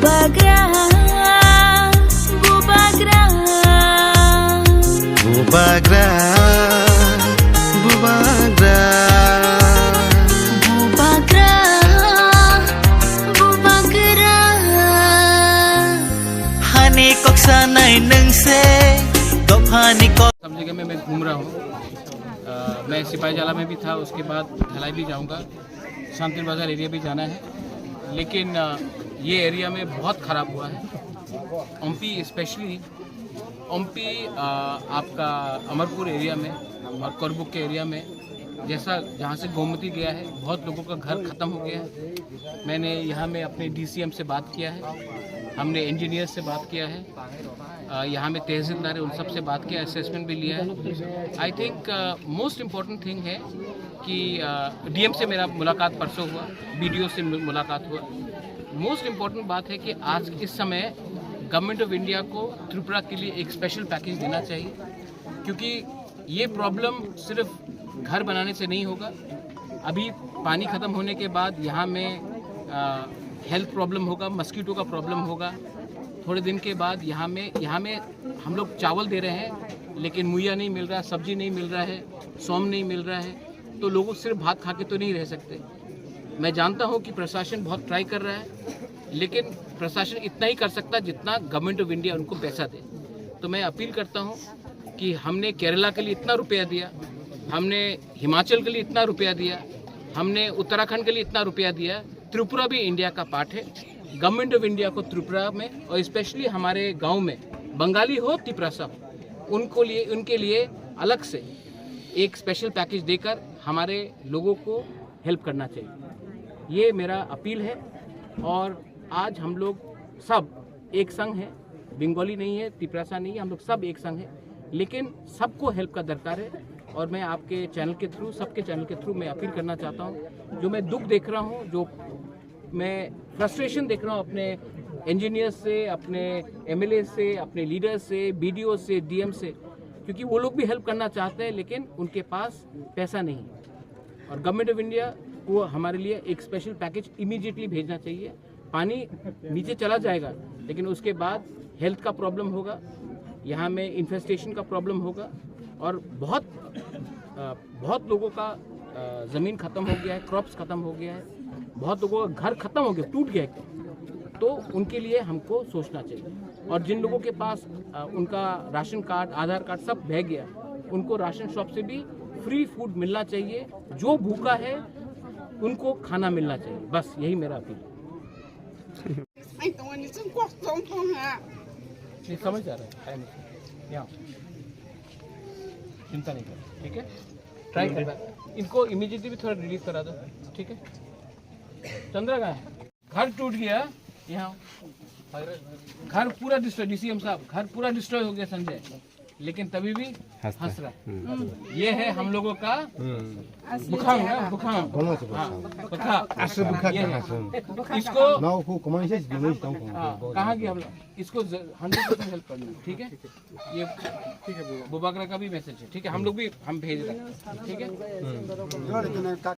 Bubagra, Bubagra, Bubagra, Bubagra, Bubagra, Bubagra. Hani koksa nai nung se, dop hani kok. सब जगह में मैं घूम रहा हूँ। मैं सिपाही जाला में भी था, उसके बाद ढलाई भी जाऊँगा, शांति बाज़ार एरिया भी जाना है। लेकिन ये एरिया में बहुत ख़राब हुआ है। ओमपी स्पेशली ओमपी आपका अमरपुर एरिया में और करबुक के एरिया में जैसा जहाँ से गोमती गया है, बहुत लोगों का घर ख़त्म हो गया है। मैंने यहाँ में अपने DCM से बात किया है, हमने इंजीनियर से बात किया है, यहाँ में तहसीलदार है, उन सब से बात किया, असेसमेंट भी लिया है। I think most important thing है कि DM से मेरा मुलाकात परसों हुआ, BDO से मुलाकात हुआ। मोस्ट इम्पॉर्टेंट बात है कि आज इस समय गवर्नमेंट ऑफ इंडिया को त्रिपुरा के लिए एक स्पेशल पैकेज देना चाहिए, क्योंकि ये प्रॉब्लम सिर्फ घर बनाने से नहीं होगा। अभी पानी ख़त्म होने के बाद यहाँ में हेल्थ प्रॉब्लम होगा, मस्कीटो का प्रॉब्लम होगा। थोड़े दिन के बाद यहाँ में हम लोग चावल दे रहे हैं, लेकिन मुहैया नहीं मिल रहा, सब्जी नहीं मिल रहा है, सोम नहीं मिल रहा है, तो लोग सिर्फ भात खा के तो नहीं रह सकते। मैं जानता हूँ कि प्रशासन बहुत ट्राई कर रहा है, लेकिन प्रशासन इतना ही कर सकता है जितना गवर्नमेंट ऑफ इंडिया उनको पैसा दे। तो मैं अपील करता हूँ कि हमने केरला के लिए इतना रुपया दिया, हमने हिमाचल के लिए इतना रुपया दिया, हमने उत्तराखंड के लिए इतना रुपया दिया, त्रिपुरा भी इंडिया का पार्ट है। गवर्नमेंट ऑफ इंडिया को त्रिपुरा में और स्पेशली हमारे गांव में बंगाली हो तिपरासा उनके लिए अलग से एक स्पेशल पैकेज देकर हमारे लोगों को हेल्प करना चाहिए। ये मेरा अपील है। और आज हम लोग सब एक संग हैं, बंगाली नहीं है, तिपरासा नहीं है, हम लोग सब एक संग हैं, लेकिन सबको हेल्प का दरकार है। और मैं आपके चैनल के थ्रू, सबके चैनल के थ्रू मैं अपील करना चाहता हूँ, जो मैं दुख देख रहा हूँ, जो मैं फ्रस्ट्रेशन देख रहा हूँ अपने इंजीनियर्स से, अपने MLA से, अपने लीडर से, BDO से, DM से, क्योंकि वो लोग भी हेल्प करना चाहते हैं, लेकिन उनके पास पैसा नहीं है। और गवर्नमेंट ऑफ इंडिया को हमारे लिए एक स्पेशल पैकेज इमीडिएटली भेजना चाहिए। पानी नीचे चला जाएगा, लेकिन उसके बाद हेल्थ का प्रॉब्लम होगा, यहाँ में इन्फेस्टेशन का प्रॉब्लम होगा, और बहुत लोगों का ज़मीन ख़त्म हो गया है, क्रॉप्स ख़त्म हो गया है, बहुत लोगों का घर ख़त्म हो गया, टूट गया है। तो उनके लिए हमको सोचना चाहिए। और जिन लोगों के पास उनका राशन कार्ड, आधार कार्ड सब बह गया, उनको राशन शॉप से भी फ्री फूड मिलना चाहिए। जो भूखा है उनको खाना मिलना चाहिए। बस यही मेरा अपील है। नहीं समझ आ रहा है, यहाँ चिंता नहीं कर, ठीक है, ट्राई कर। इनको इमीडिएटली भी थोड़ा रिलीफ करा दो, ठीक है। चंद्रा का है, घर टूट गया, यहाँ घर पूरा डिस्ट्रॉय, DCM साहब घर पूरा डिस्ट्रॉय हो गया संजय, लेकिन तभी भी हंस रहा है। ये है हम लोगों का बुखांग ना, बुखांग, इसको कहाँ गया हम लोग, इसको 100% हेल्प करना, ठीक है। ये ठीक है, बुबागरा का भी मैसेज है, ठीक है, हम लोग भी हम भेज रहे हैं, ठीक है।